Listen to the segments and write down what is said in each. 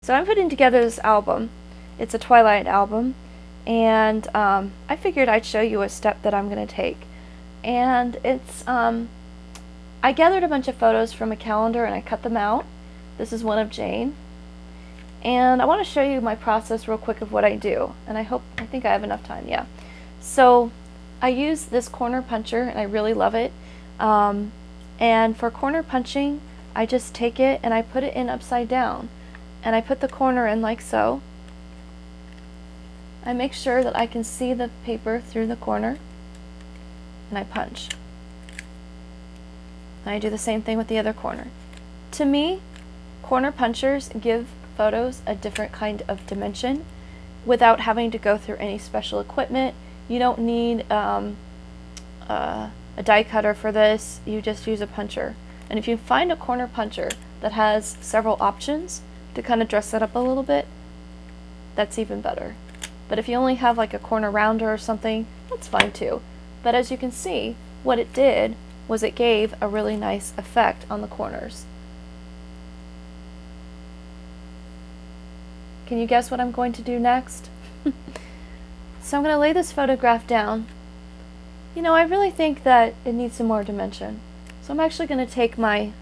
So I'm putting together this album. It's a Twilight album, and I figured I'd show you a step that I'm going to take. And it's, I gathered a bunch of photos from a calendar and I cut them out. This is one of Jane. And I want to show you my process real quick of what I do. And I think I have enough time, yeah. So I use this corner puncher and I really love it. And for corner punching, I just take it and I put it in upside down. And I put the corner in like so. I make sure that I can see the paper through the corner, and I punch. And I do the same thing with the other corner. To me, corner punchers give photos a different kind of dimension without having to go through any special equipment. You don't need a die cutter for this, you just use a puncher. And if you find a corner puncher that has several options to kind of dress it up a little bit, that's even better. But if you only have like a corner rounder or something, that's fine too. But as you can see, what it did was it gave a really nice effect on the corners. Can you guess what I'm going to do next? So I'm going to lay this photograph down. You know, I really think that it needs some more dimension. So I'm actually going to take my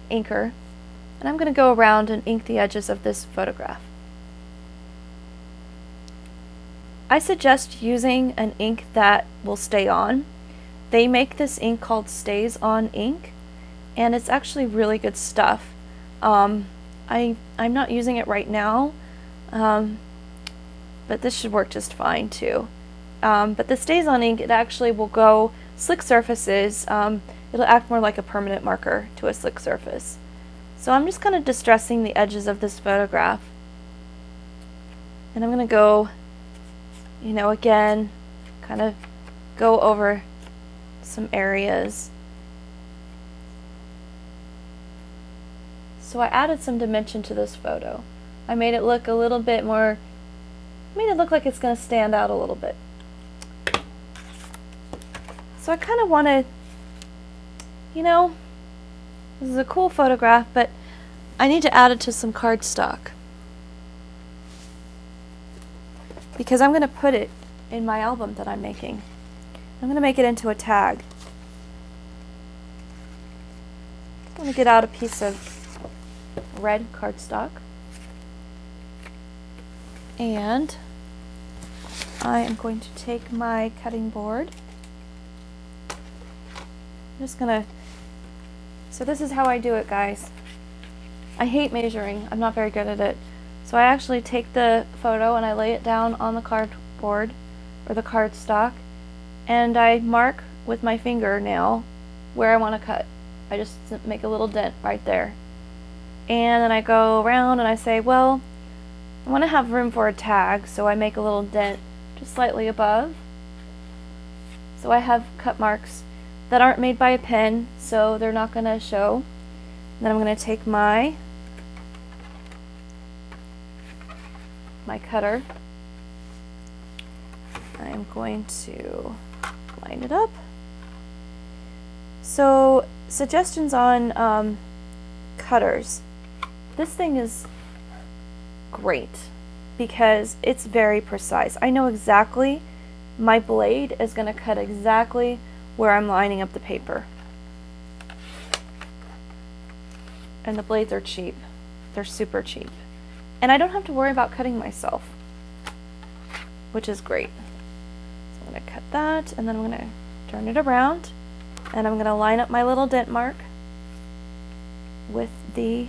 inker and I'm going to go around and ink the edges of this photograph. I suggest using an ink that will stay on. They make this ink called Stays On ink, and it's actually really good stuff. I'm not using it right now, but this should work just fine too. But the Stays On ink, it actually will go slick surfaces. It'll act more like a permanent marker to a slick surface. So I'm just kind of distressing the edges of this photograph. And I'm going to go, you know, again, kind of go over some areas. So I added some dimension to this photo. I made it look a little bit more, made it look like it's going to stand out a little bit. So I kind of want to, you know, this is a cool photograph, but I need to add it to some cardstock because I'm going to put it in my album that I'm making. I'm going to make it into a tag. I'm going to get out a piece of red cardstock and I am going to take my cutting board. I'm just going to, so this is how I do it, guys. I hate measuring. I'm not very good at it. So I actually take the photo and I lay it down on the cardboard or the cardstock and I mark with my fingernail where I want to cut. I just make a little dent right there. And then I go around and I say, well, I want to have room for a tag, so I make a little dent just slightly above. So I have cut marks that aren't made by a pen, so they're not going to show. And then I'm going to take my cutter. I'm going to line it up. So suggestions on cutters. This thing is great because it's very precise. I know exactly my blade is going to cut exactly where I'm lining up the paper. And the blades are cheap. They're super cheap. And I don't have to worry about cutting myself, which is great. So I'm going to cut that and then I'm going to turn it around and I'm going to line up my little dent mark with the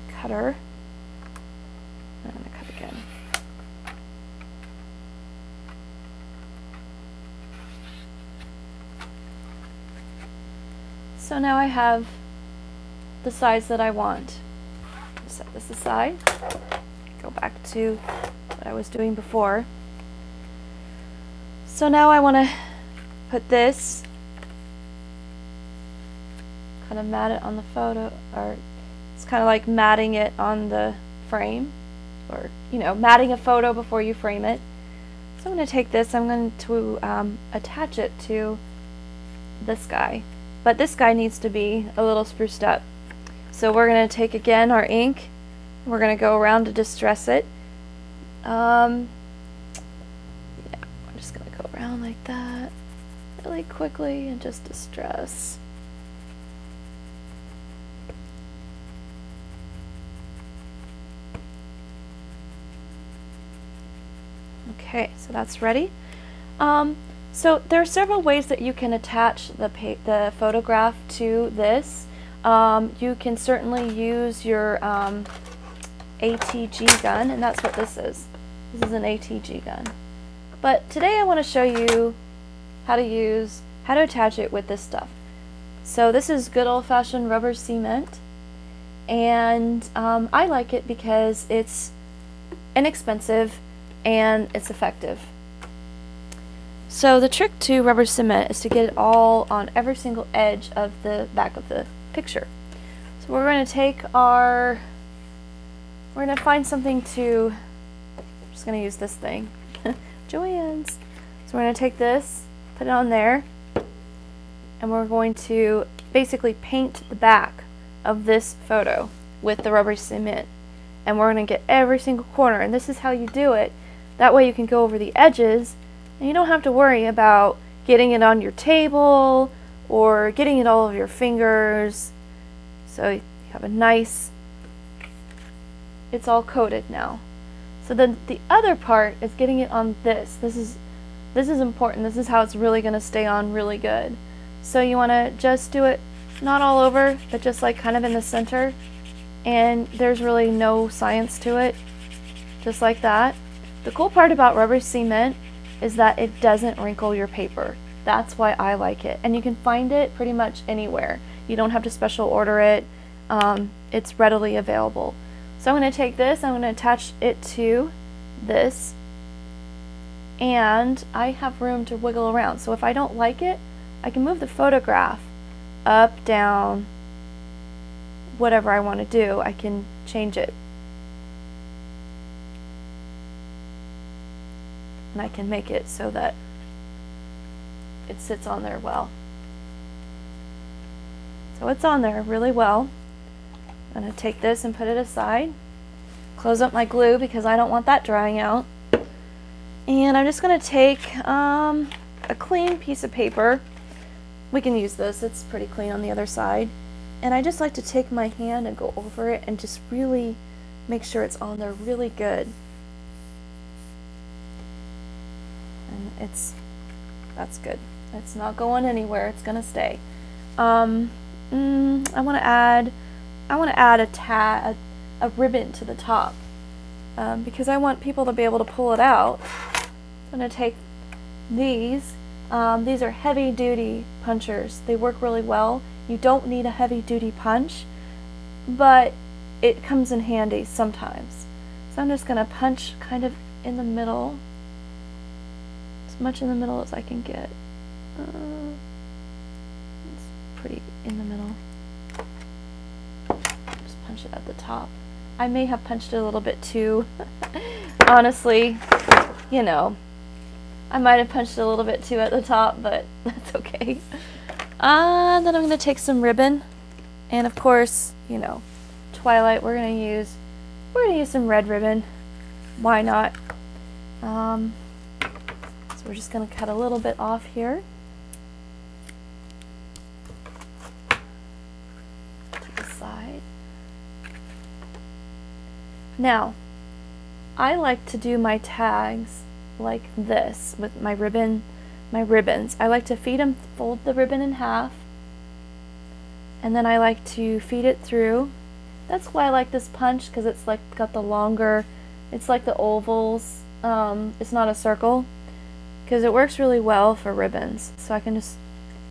cutter. I'm going to cut again. So now I have the size that I want. Set this aside. Go back to what I was doing before. So now I want to put this, kind of mat it on the photo, or it's kind of like matting it on the frame, or, you know, matting a photo before you frame it. So I'm going to take this, I'm going to attach it to this guy. But this guy needs to be a little spruced up. So we're going to take again our ink, and we're going to go around to distress it. Yeah, we're just going to go around like that really quickly and just distress. Okay, so that's ready. So there are several ways that you can attach the photograph to this. You can certainly use your ATG gun, and that's what this is. This is an ATG gun. But today I want to show you how to attach it with this stuff. So this is good old-fashioned rubber cement, and I like it because it's inexpensive and it's effective. So the trick to rubber cement is to get it all on every single edge of the back of the picture. So we're going to take we're going to find something I'm just going to use this thing, Joann's. So we're going to take this, put it on there, and we're going to basically paint the back of this photo with the rubber cement. And we're going to get every single corner, and this is how you do it. That way you can go over the edges, and you don't have to worry about getting it on your table or getting it all over your fingers. So you have a nice, it's all coated now. So then the other part is getting it on this. This is important. This is how it's really going to stay on really good. So you want to just do it not all over, but just like kind of in the center. And there's really no science to it. Just like that. The cool part about rubber cement is that it doesn't wrinkle your paper. That's why I like it. And you can find it pretty much anywhere. You don't have to special order it. It's readily available. So I'm going to take this, I'm going to attach it to this, and I have room to wiggle around. So if I don't like it, I can move the photograph up, down, whatever I want to do. I can change it. And I can make it so that it sits on there well. So it's on there really well. I'm going to take this and put it aside. Close up my glue because I don't want that drying out. And I'm just going to take a clean piece of paper. We can use this, it's pretty clean on the other side. And I just like to take my hand and go over it and just really make sure it's on there really good. And that's good. It's not going anywhere, it's going to stay. I want to add a ribbon to the top because I want people to be able to pull it out. I'm going to take these. These are heavy duty punchers. They work really well. You don't need a heavy duty punch, but it comes in handy sometimes. So I'm just going to punch kind of in the middle, as much in the middle as I can get. It's pretty in the middle. Just punch it at the top. I may have punched it a little bit too. Honestly, you know, I might have punched it a little bit too at the top, but that's okay. Then I'm going to take some ribbon, and of course, you know, Twilight. We're going to use some red ribbon. Why not? So we're just going to cut a little bit off here. To the side. Now, I like to do my tags like this with my ribbons. I like to fold the ribbon in half, and then I like to feed it through. That's why I like this punch, because it's like got the longer, it's like the ovals. It's not a circle, because it works really well for ribbons. So I can just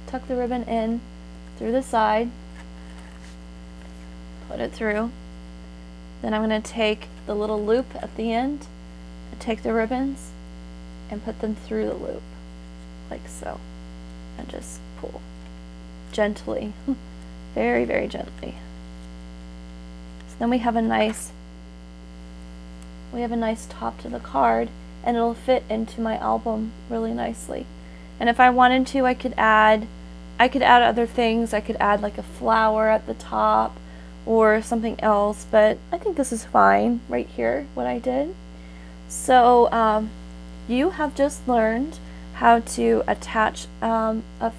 tuck the ribbon in through the side, put it through. Then I'm going to take the little loop at the end, and take the ribbons and put them through the loop, like so, and just pull gently, very, very gently. So then we have a nice top to the card, and it'll fit into my album really nicely. And if I wanted to, I could add other things. I could add like a flower at the top, or something else, but I think this is fine right here, what I did. So you have just learned how to attach a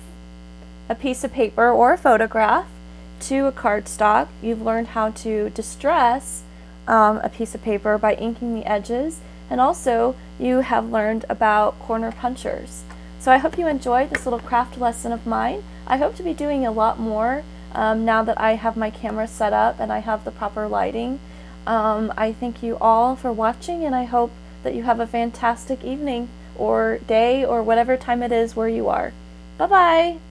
piece of paper or a photograph to a cardstock. You've learned how to distress a piece of paper by inking the edges, and also you have learned about corner punchers. So I hope you enjoyed this little craft lesson of mine. I hope to be doing a lot more now that I have my camera set up and I have the proper lighting. I thank you all for watching, and I hope that you have a fantastic evening or day or whatever time it is where you are. Bye-bye!